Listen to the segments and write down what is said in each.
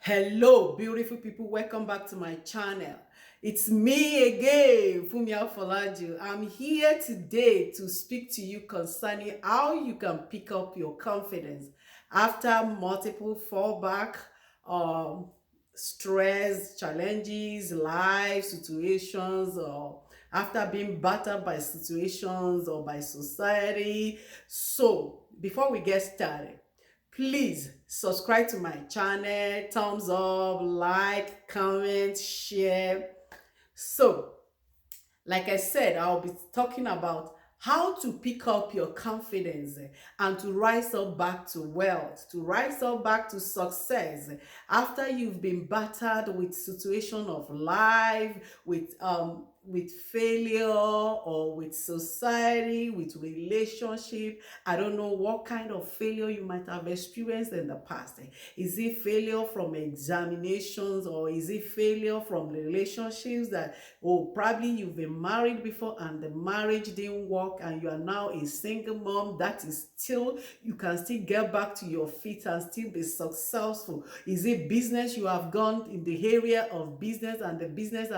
Hello, beautiful people. Welcome back to my channel. It's me again, Funmisolutionstv. I'm here today to speak to you concerning how you can pick up your confidence after multiple fallback, um, stress, challenges, life situations, or after being battered by situations or by society. So, before we get started, please subscribe to my channel, thumbs up, like, comment, share. So, like I said, I'll be talking about how to pick up your confidence and to rise up back to wealth, to rise up back to success after you've been battered with situation of life, with failure or with society, with relationship. I don't know what kind of failure you might have experienced in the past. Is it failure from examinations, or is it failure from relationships that, oh, probably you've been married before and the marriage didn't work and you are now a single mom? That is still, you can still get back to your feet and still be successful. Is it business you have gone in the area of business and the business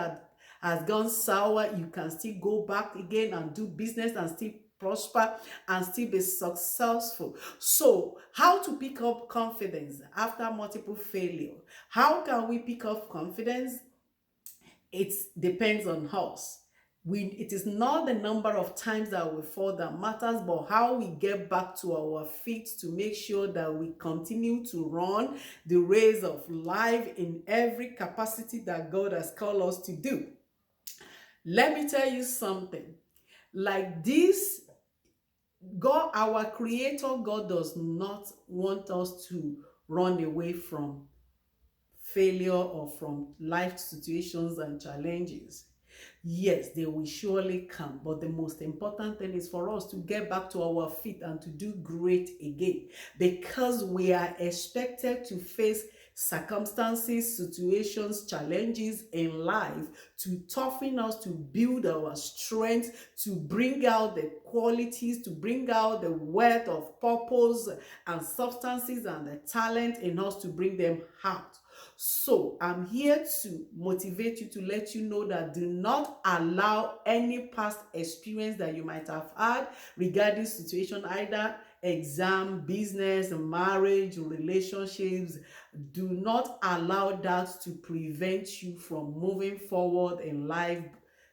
has gone sour? You can still go back again and do business and still prosper and still be successful. So, how to pick up confidence after multiple failure? How can we pick up confidence? It depends on us. It is not the number of times that we fall that matters, but how we get back to our feet to make sure that we continue to run the race of life in every capacity that God has called us to do. Let me tell you something. Like this, God, our creator, God does not want us to run away from failure or from life situations and challenges. Yes, they will surely come, but the most important thing is for us to get back to our feet and to do great again, because we are expected to face circumstances, situations, challenges in life to toughen us, to build our strength, to bring out the qualities, to bring out the wealth of purpose and substances and the talent in us, to bring them out. So I'm here to motivate you, to let you know that do not allow any past experience that you might have had regarding situation, either exam, business, marriage, relationships. Do not allow that to prevent you from moving forward in life.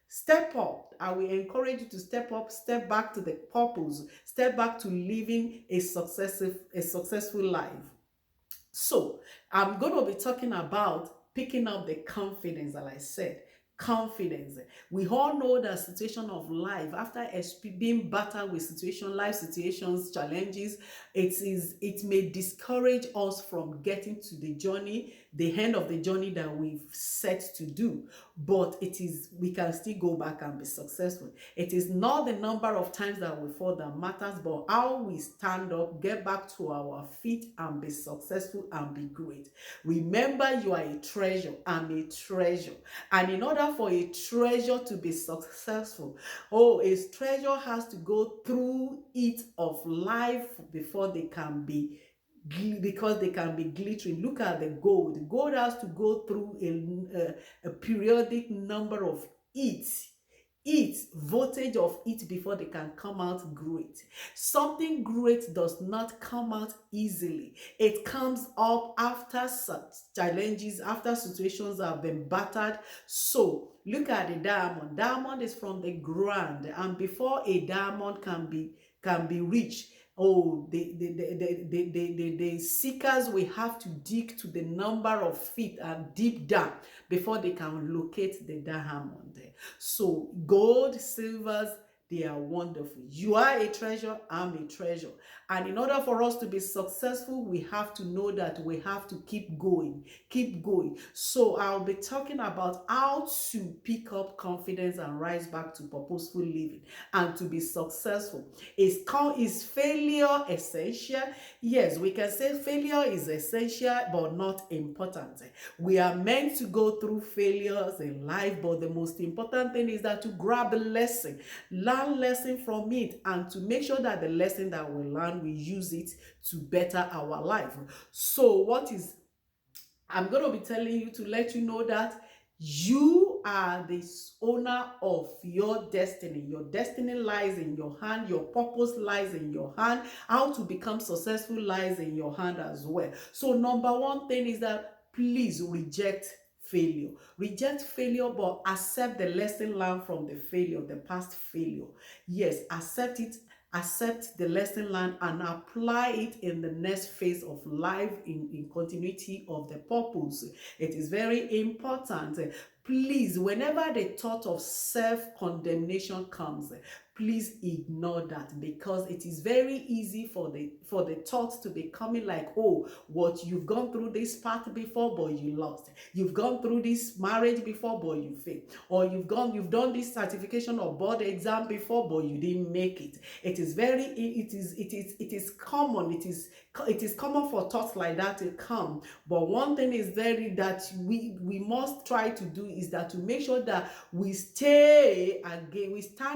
Step up. I will encourage you to step up, step back to the purpose, step back to living a successful life. So, I'm going to be talking about picking up the confidence, as I said. Confidence. We all know that situation of life, after being battered with life situations, challenges, it may discourage us from getting to the journey, the end of the journey that we've set to do. But we can still go back and be successful. It is not the number of times that we fall that matters, but how we stand up, get back to our feet and be successful and be great. Remember, you are a treasure. I'm a treasure. And in order for a treasure to be successful, a treasure has to go through it of life before they can be, because they can be glittering. Look at the gold. The gold has to go through a periodic number of voltage of it before they can come out great. Something great does not come out easily. It comes up after such challenges, after situations have been battered. So look at the diamond. Diamond is from the ground, and before a diamond can be reached, the seekers will have to dig to the number of feet and deep down before they can locate the diamond. So gold, silvers, they are wonderful. You are a treasure, I'm a treasure. And in order for us to be successful, we have to know that we have to keep going, keep going. So I'll be talking about how to pick up confidence and rise back to purposeful living and to be successful. Is failure essential? Yes, we can say failure is essential, but not important. We are meant to go through failures in life, but the most important thing is that to grab a lesson, learn lesson from it, and to make sure that the lesson that we learn, we use it to better our life. So I'm going to be telling you to let you know that you are the owner of your destiny. Your destiny lies in your hand. Your purpose lies in your hand. How to become successful lies in your hand as well. So number one thing is that please reject failure. Reject failure, but accept the lesson learned from the failure, the past failure. Yes, accept it. Accept the lesson learned and apply it in the next phase of life in continuity of the purpose. It is very important. Please, whenever the thought of self-condemnation comes, please ignore that, because it is very easy for the thoughts to be coming like, oh, what, you've gone through this path before but you lost, you've gone through this marriage before but you failed, or you've done this certification or board exam before but you didn't make it. It is common, it is common for thoughts like that to come. But one thing is that we must try to do is that to make sure that we stand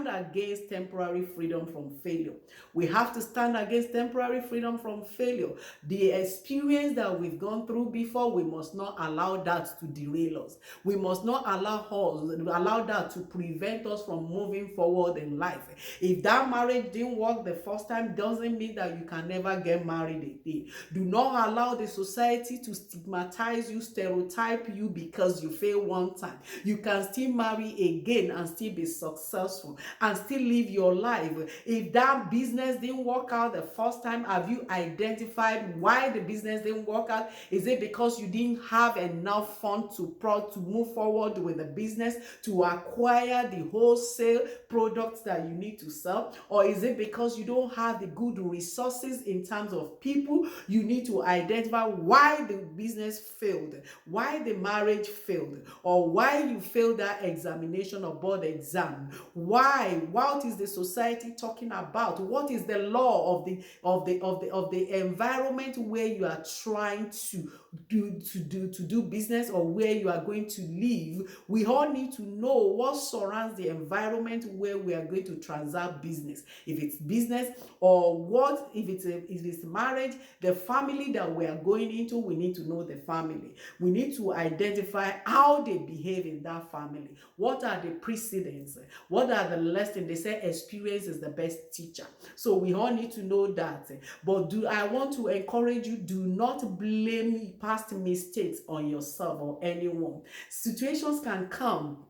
against temporary freedom from failure. We have to stand against temporary freedom from failure. The experience that we've gone through before, we must not allow that to derail us. We must not allow that to prevent us from moving forward in life. If that marriage didn't work the first time, doesn't mean that you can never get married again. Do not allow the society to stigmatize you, stereotype you because you failed one time. You can still marry again and still be successful and still live your life. If that business didn't work out the first time, have you identified why the business didn't work out? Is it because you didn't have enough funds to move forward with the business, to acquire the wholesale products that you need to sell? Or is it because you don't have the good resources in terms of people? You need to identify why the business failed, why the marriage failed, or why you failed that examination or board exam. Why? What is the society talking about? What is the law of the environment where you are trying to do business, or where you are going to live? We all need to know what surrounds the environment where we are going to transact business. If it's business, or what if it's marriage, the family that we are going into, we need to know the family. We need to identify how they behave in that family. What are the precedents? What are the lessons? They say experience is the best teacher. So we all need to know that. But I want to encourage you, do not blame past mistakes on yourself or anyone. Situations can come,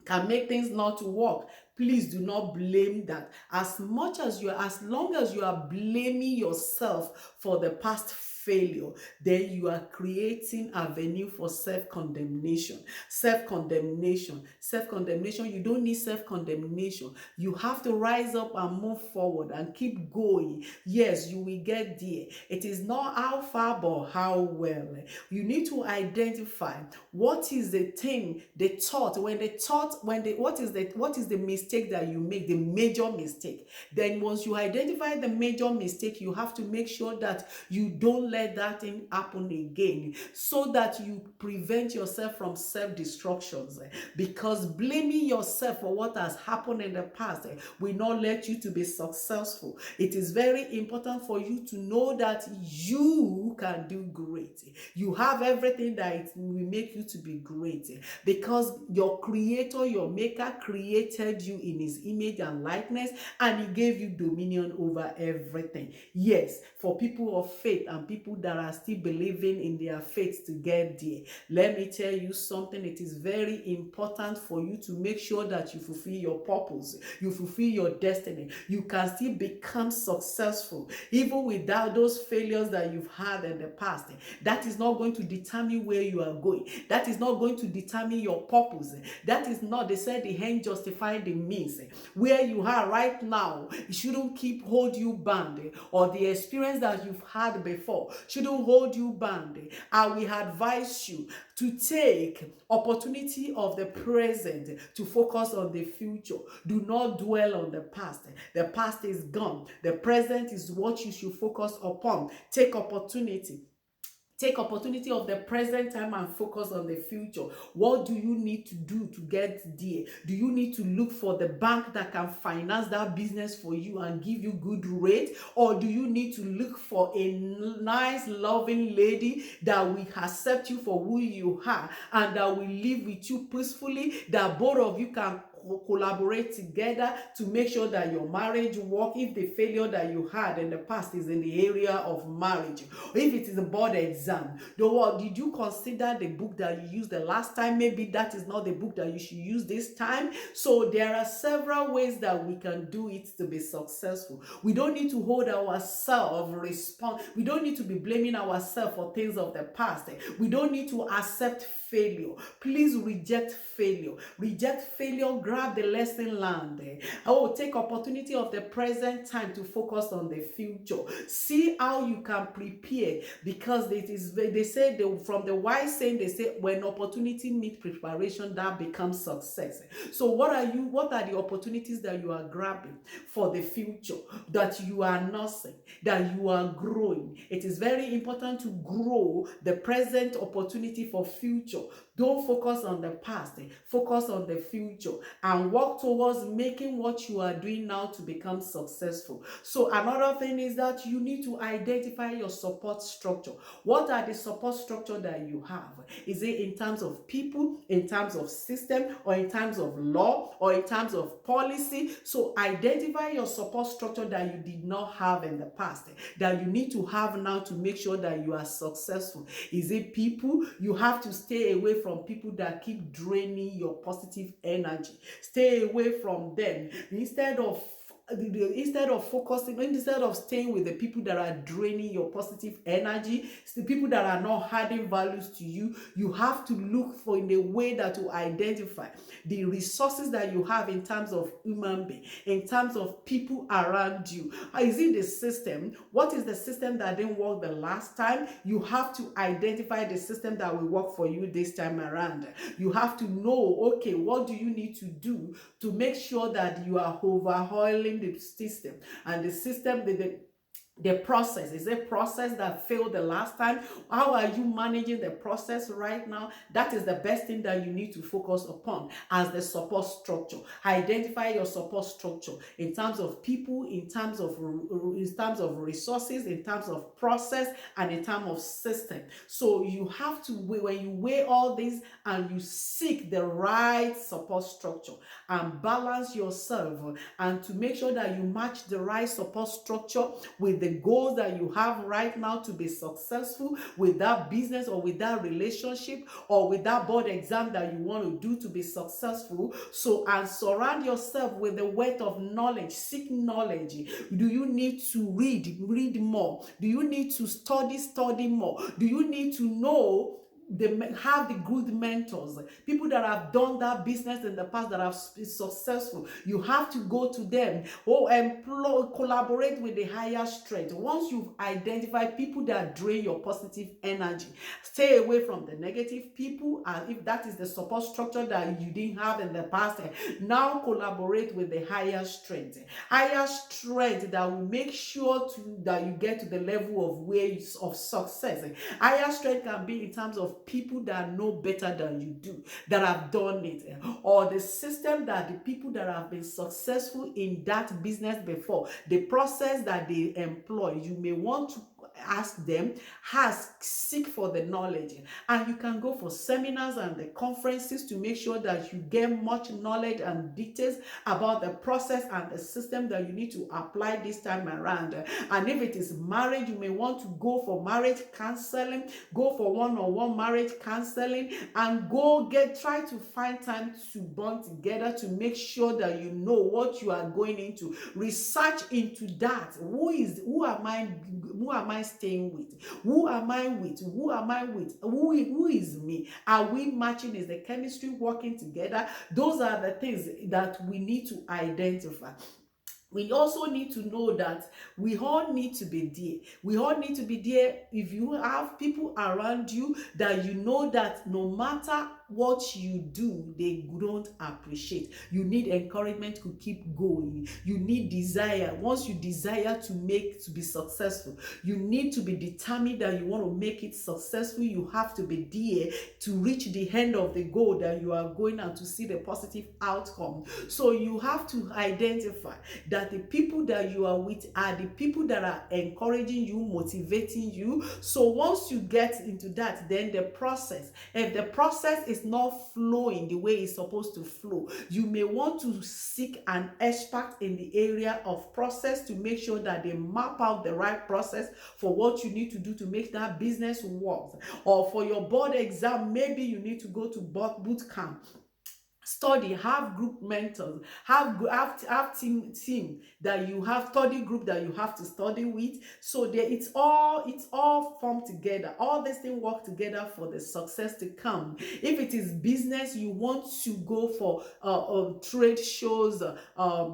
can make things not to work. Please do not blame that. As long as you are blaming yourself for the past failure, then you are creating avenue for self-condemnation. You don't need self-condemnation. You have to rise up and move forward and keep going. Yes, you will get there. It is not how far but how well. You need to identify what is the thing, what is the mistake that you make, the major mistake. Then once you identify the major mistake, you have to make sure that you don't let that thing happen again, so that you prevent yourself from self-destructions. Because blaming yourself for what has happened in the past will not let you to be successful. It is very important for you to know that you can do great. You have everything that it will make you to be great, because your creator, your maker, created you in his image and likeness, and he gave you dominion over everything. Yes, for people of faith and people that are still believing in their faith to get there, let me tell you something. It is very important for you to make sure that you fulfill your purpose, you fulfill your destiny. You can still become successful even without those failures that you've had in the past. That is not going to determine where you are going. That is not going to determine your purpose. That is not, they said the end justifies the means. Where you are right now, it shouldn't hold you bound, or the experience that you've had before shouldn't hold you bound. I will advise you to take opportunity of the present to focus on the future. Do not dwell on the past. The past is gone. The present is what you should focus upon. Take opportunity. Take opportunity of the present time and focus on the future. What do you need to do to get there? Do you need to look for the bank that can finance that business for you and give you good rate? Or do you need to look for a nice, loving lady that will accept you for who you are and that will live with you peacefully, that both of you can collaborate together to make sure that your marriage work? If the failure that you had in the past is in the area of marriage, if it is a board exam, did you consider the book that you used the last time? Maybe that is not the book that you should use this time. So there are several ways that we can do it to be successful. We don't need to hold ourselves responsible. We don't need to be blaming ourselves for things of the past. We don't need to accept failure. Please reject failure. Reject failure. Grab the lesson learned. Take opportunity of the present time to focus on the future. See how you can prepare, because they say from the wise saying, they say when opportunity meets preparation, that becomes success. So what are the opportunities that you are grabbing for the future, that you are nursing, that you are growing? It is very important to grow the present opportunity for future. Don't focus on the past, focus on the future and work towards making what you are doing now to become successful. So another thing is that you need to identify your support structure. What are the support structure that you have? Is it in terms of people, in terms of system, or in terms of law, or in terms of policy? So identify your support structure that you did not have in the past, that you need to have now to make sure that you are successful. Is it people? You have to stay away from people that keep draining your positive energy. Stay away from them. Instead of staying with the people that are draining your positive energy, the people that are not adding values to you, you have to look for in a way that to identify the resources that you have in terms of human being, in terms of people around you. Is it the system? What is the system that didn't work the last time? You have to identify the system that will work for you this time around. You have to know, okay, what do you need to do to make sure that you are overhauling the system, and the system, the process is a process that failed the last time. How are you managing the process right now? That is the best thing that you need to focus upon as the support structure. Identify your support structure in terms of people, in terms of resources, in terms of process, and in terms of system. So you have to, when you weigh all this and you seek the right support structure and balance yourself, and to make sure that you match the right support structure with the goals that you have right now to be successful with that business, or with that relationship, or with that board exam that you want to do to be successful. So, and surround yourself with the wealth of knowledge. Seek knowledge. Do you need to read more? Do you need to study more? Do you need to know have the good mentors, people that have done that business in the past that have been successful? You have to go to them, or collaborate with the higher strength. Once you've identified people that drain your positive energy, stay away from the negative people. And if that is the support structure that you didn't have in the past, now collaborate with the higher strength that will make sure that you get to the level of success. Higher strength can be in terms of people that know better than you do, that have done it, or the system that the people that have been successful in that business before, the process that they employ. You may want to seek for the knowledge, and you can go for seminars and the conferences to make sure that you get much knowledge and details about the process and the system that you need to apply this time around. And if it is marriage, you may want to go for marriage counseling, go for one-on-one marriage counseling, and try to find time to bond together to make sure that you know what you are going into. Research into that. Who am I staying with? Who am I with? Who is me? Are we matching? Is the chemistry working together? Those are the things that we need to identify. We also need to know that we all need to be there. We all need to be there. If you have people around you that you know that no matter what you do, they don't appreciate. You need encouragement to keep going. You need desire. Once you desire to be successful, you need to be determined that you want to make it successful. You have to be there to reach the end of the goal that you are going and to see the positive outcome. So you have to identify that the people that you are with are the people that are encouraging you, motivating you. So once you get into that, then the process, if the process is not flowing the way it's supposed to flow, you may want to seek an expert in the area of process to make sure that they map out the right process for what you need to do to make that business work. Or for your board exam, maybe you need to go to boot camp, study, have group mentors, have team that you have, study group that you have to study with. So there, it's all formed together. All these things work together for the success to come. If it is business, you want to go for trade shows,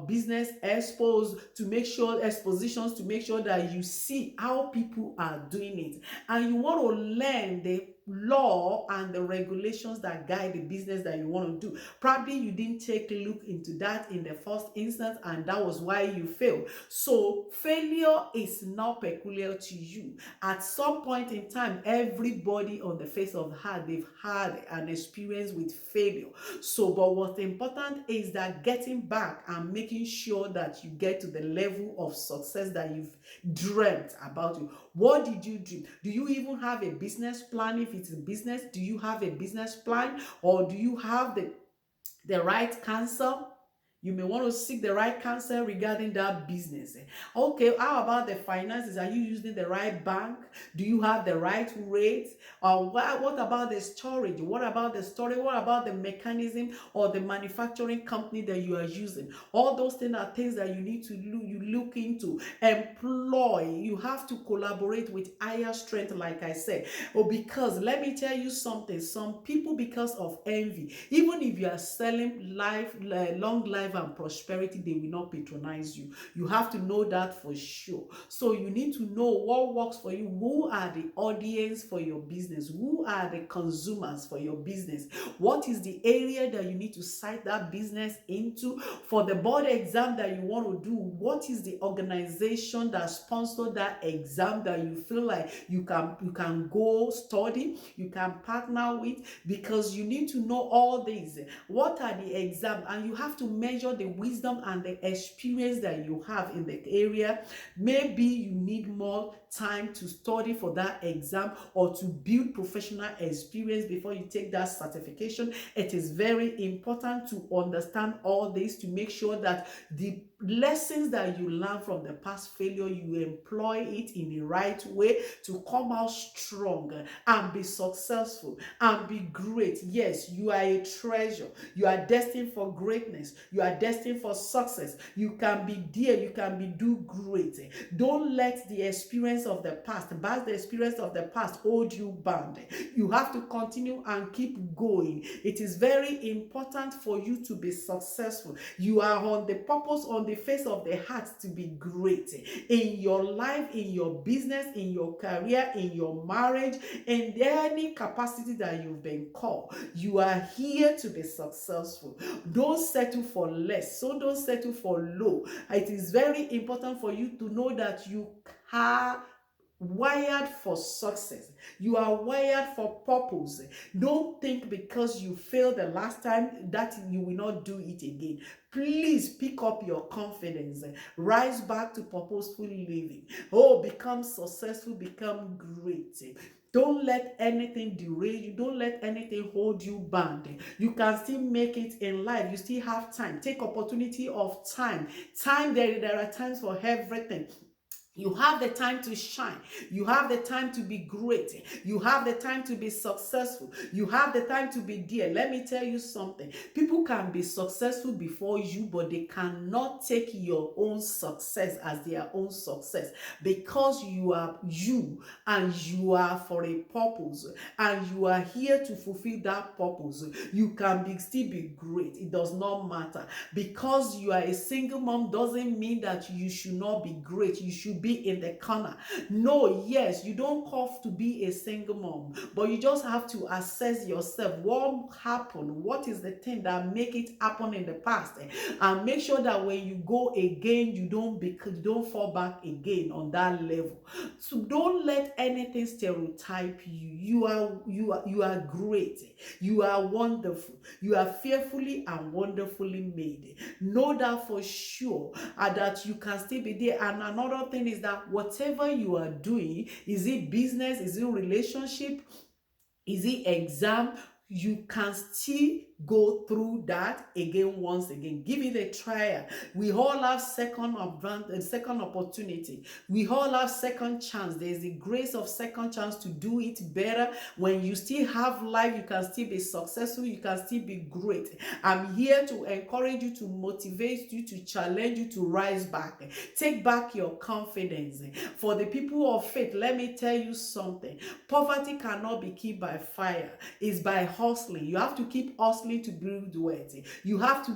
business expos, to make sure expositions, to make sure that you see how people are doing it, and you want to learn the law and the regulations that guide the business that you want to do. Probably you didn't take a look into that in the first instance, and that was why you failed. So failure is not peculiar to you. At some point in time, everybody on the face of the earth, they've had an experience with failure. So but what's important is that getting back and making sure that you get to the level of success that you've dreamt about. What did you dream? Do you even have a business plan? If it's a business, do you have a business plan, or do you have the right counsel? You may want to seek the right counsel regarding that business. Okay, how about the finances? Are you using the right bank? Do you have the right rates? What about the storage? What about the storage? What about the mechanism or the manufacturing company that you are using? All those things are things that you need to look into. Employ. You have to collaborate with higher strength, like I said. Because let me tell you something. Some people, because of envy, even if you are selling long life and prosperity, they will not patronize you. You have to know that for sure. So you need to know what works for you. Who are the audience for your business? Who are the consumers for your business? What is the area that you need to cite that business into? For the board exam that you want to do, what is the organization that sponsored that exam that you feel like you can go study, you can partner with? Because you need to know all these. What are the exams? And you have to measure the wisdom and the experience that you have in the area. Maybe you need more time to study for that exam or to build professional experience before you take that certification. It is very important to understand all this, to make sure that the lessons that you learn from the past failure, you employ it in the right way to come out strong and be successful and be great. Yes, you are a treasure. You are destined for greatness. You are destined for success. You can be there. You can do great. Don't let the experience of the past, the experience of the past, hold you bound. You have to continue and keep going. It is very important for you to be successful. You are on the purpose, on the face of the heart, to be great in your life, in your business, in your career, in your marriage, in any capacity that you've been called. You are here to be successful. Don't settle for less. So don't settle for low. It is very important for you to know that you are wired for success. You are wired for purpose. Don't think because you failed the last time that you will not do it again. Please pick up your confidence. Rise back to purposeful living. Oh, become successful, become great. Don't let anything derail you. Don't let anything hold you bound. You can still make it in life. You still have time. Take opportunity of time. There are times for everything. You have the time to shine. You have the time to be great. You have the time to be successful. You have the time to be there. Let me tell you something. People can be successful before you, but they cannot take your own success as their own success, because you are you, and you are for a purpose, and you are here to fulfill that purpose. You can still be great. It does not matter. Because you are a single mom doesn't mean that you should not be great. You should be be in the corner. No, yes, you don't have to be a single mom, but you just have to assess yourself. What happened? What is the thing that make it happen in the past? And make sure that when you go again, you don't fall back again on that level. So don't let anything stereotype you. You are great. You are wonderful. You are fearfully and wonderfully made. Know that for sure, that you can still be there. And another thing is that whatever you are doing, is it business, is it relationship, is it exam, you can still go through that again. Once again, give it a trial. We all have second opportunity. We all have second chance. There's the grace of second chance to do it better. When you still have life, you can still be successful, you can still be great. I'm here to encourage you, to motivate you, to challenge you to rise back. Take back your confidence. For the people of faith, let me tell you something. Poverty cannot be killed by fire. It's by hustling. You have to keep hustling to build wealth. You have to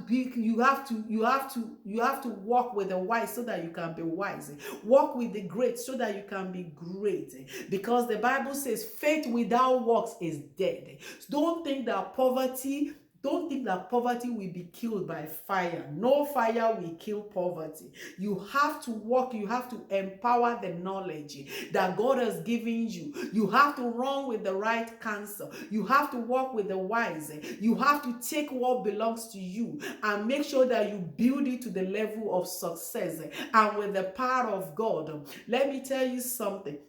walk with the wise so that you can be wise. Walk with the great so that you can be great. Because the Bible says faith without works is dead. Don't think that poverty will be killed by fire. No fire will kill poverty. You have to walk, you have to empower the knowledge that God has given you. You have to run with the right counsel. You have to walk with the wise. You have to take what belongs to you and make sure that you build it to the level of success. And with the power of God, let me tell you something.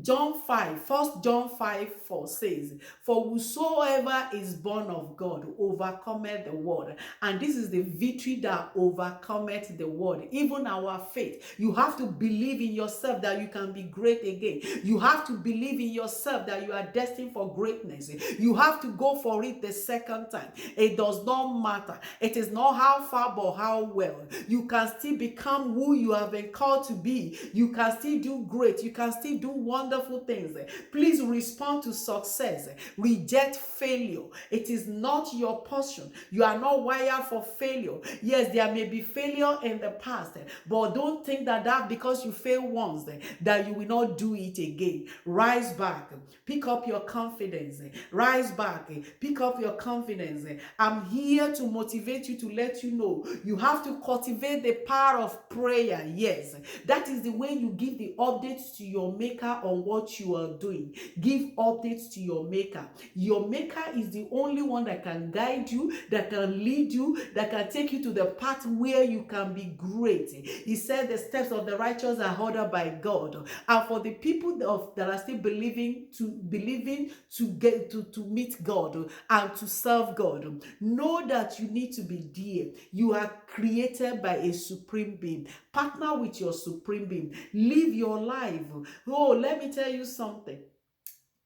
First John 5:4 says, for whosoever is born of God overcometh the world. And this is the victory that overcometh the world. Even our faith. You have to believe in yourself that you can be great again. You have to believe in yourself that you are destined for greatness. You have to go for it the second time. It does not matter. It is not how far but how well. You can still become who you have been called to be. You can still do great. You can still do wonderful things. Please respond to success. Reject failure. It is not your portion. You are not wired for failure. Yes, there may be failure in the past, but don't think that because you fail once, that you will not do it again. Rise back. Pick up your confidence. Rise back. Pick up your confidence. I'm here to motivate you, to let you know you have to cultivate the power of prayer. Yes, that is the way you give the updates to your maker on what you are doing. Give updates to your maker. Your maker is the only one that can guide you, that can lead you, that can take you to the path where you can be great. He said the steps of the righteous are ordered by God. And for the people that are still believing to get to meet God and to serve God, know that you need to be there. You are created by a supreme being. Partner with your supreme being. Live your life. Oh, let me tell you something.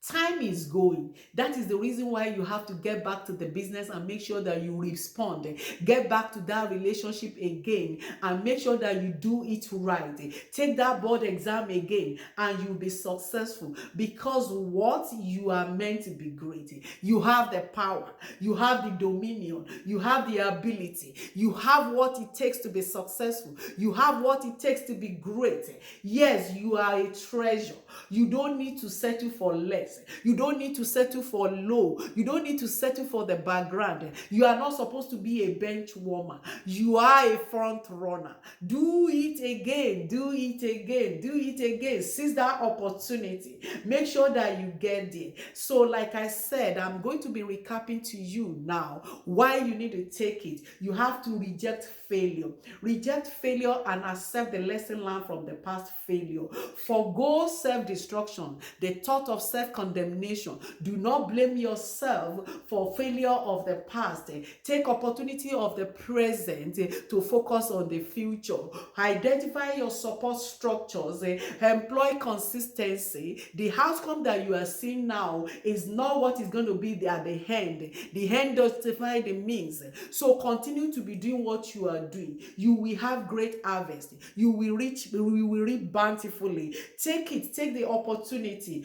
Time is going. That is the reason why you have to get back to the business and make sure that you respond. Get back to that relationship again and make sure that you do it right. Take that board exam again and you'll be successful, because what you are meant to be great. You have the power. You have the dominion. You have the ability. You have what it takes to be successful. You have what it takes to be great. Yes, you are a treasure. You don't need to settle for less. You don't need to settle for low. You don't need to settle for the background. You are not supposed to be a bench warmer. You are a front runner. Do it again. Do it again. Do it again. Seize that opportunity. Make sure that you get there. So like I said, I'm going to be recapping to you now why you need to take it. You have to reject failure. Reject failure and accept the lesson learned from the past failure. Forgo self-destruction, the thought of self-condemnation. Do not blame yourself for failure of the past. Take opportunity of the present to focus on the future. Identify your support structures. Employ consistency. The outcome that you are seeing now is not what is going to be at the end. The end justifies the means. So continue to be doing what you are are doing. You will have great harvest. You will reap bountifully. Take it, take the opportunity,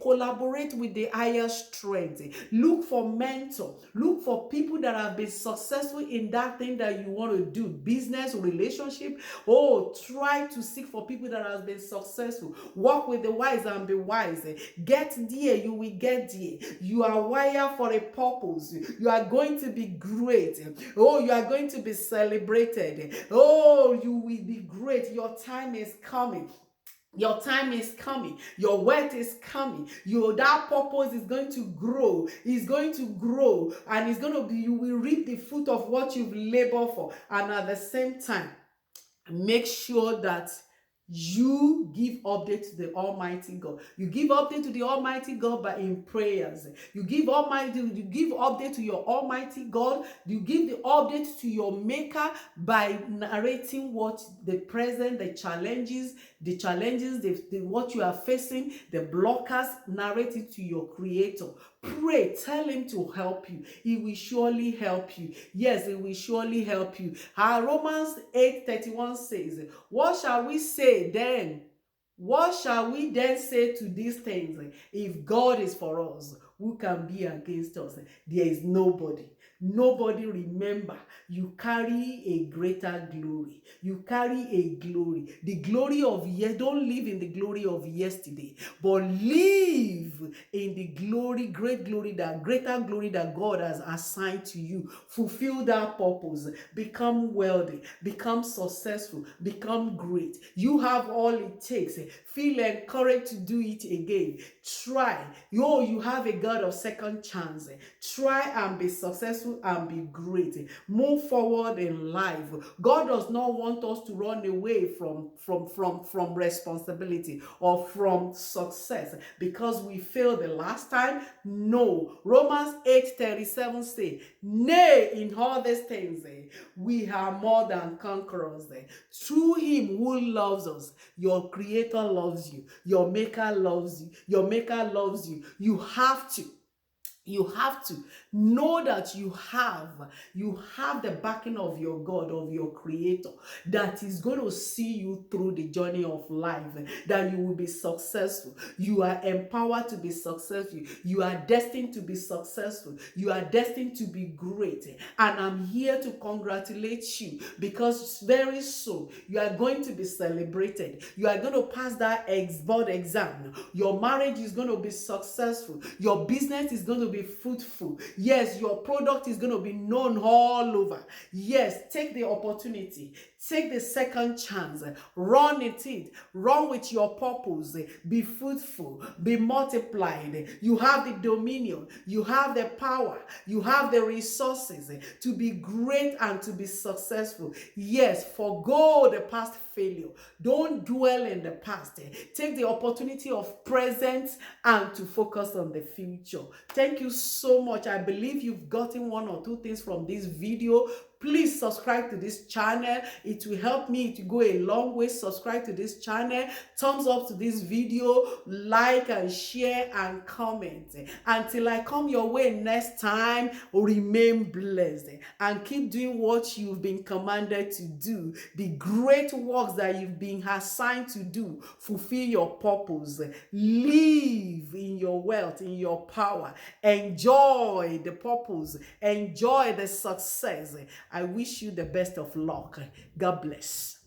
collaborate with the higher strength. Look for mentor, look for people that have been successful in that thing that you want to do, business, relationship. Oh, try to seek for people that have been successful. Walk with the wise and be wise. Get there, you will get there. You are wired for a purpose. You are going to be great. Oh, you are going to be celebrated. Oh, you will be great. Your time is coming. Your time is coming. Your wealth is coming. That purpose is going to grow. It's going to grow, and it's going to be, you will reap the fruit of what you've labored for. And at the same time, make sure that you give update to the Almighty God. You give update to the Almighty God by in prayers. You give update to your Almighty God. You give the update to your Maker by narrating what the present, the challenges, what you are facing, the blockers. Narrate it to your Creator. Pray, tell him to help you. He will surely help you. Yes, he will surely help you. Romans 8:31 says, what shall we say then? What shall we then say to these things? If God is for us, who can be against us? There is nobody. Nobody. Remember, you carry a greater glory. You carry a glory. The glory of don't live in the glory of yesterday, but live in the glory, greater glory that God has assigned to you. Fulfill that purpose. Become wealthy. Become successful. Become great. You have all it takes. Feel encouraged to do it again. Try. You have a God of second chance. Try and be successful and be great. Move forward in life. God does not want us to run away from responsibility or from success because we failed the last time. No. Romans 8:37 say, nay, in all these things we are more than conquerors through him who loves us. Your Creator loves you. Your Maker loves you. Your Maker loves you. You have to know that you have the backing of your God, of your Creator, that is going to see you through the journey of life, that you will be successful. You are empowered to be successful. You are destined to be successful. You are destined to be great. And I'm here to congratulate you, because very soon you are going to be celebrated. You are going to pass that board exam. Your marriage is going to be successful. Your business is going to be fruitful. Yes, your product is going to be known all over. Yes, take the opportunity. Take the second chance. Run with your purpose. Be fruitful. Be multiplied. You have the dominion. You have the power. You have the resources to be great and to be successful. Yes, forgo the past failure. Don't dwell in the past. Take the opportunity of present and to focus on the future. Thank you so much. I believe you've gotten one or two things from this video. Please subscribe to this channel. It will help me to go a long way. Subscribe to this channel. Thumbs up to this video. Like and share and comment. Until I come your way next time, remain blessed and keep doing what you've been commanded to do. The great works that you've been assigned to do. Fulfill your purpose. Live in your wealth, in your power. Enjoy the purpose. Enjoy the success. I wish you the best of luck. God bless.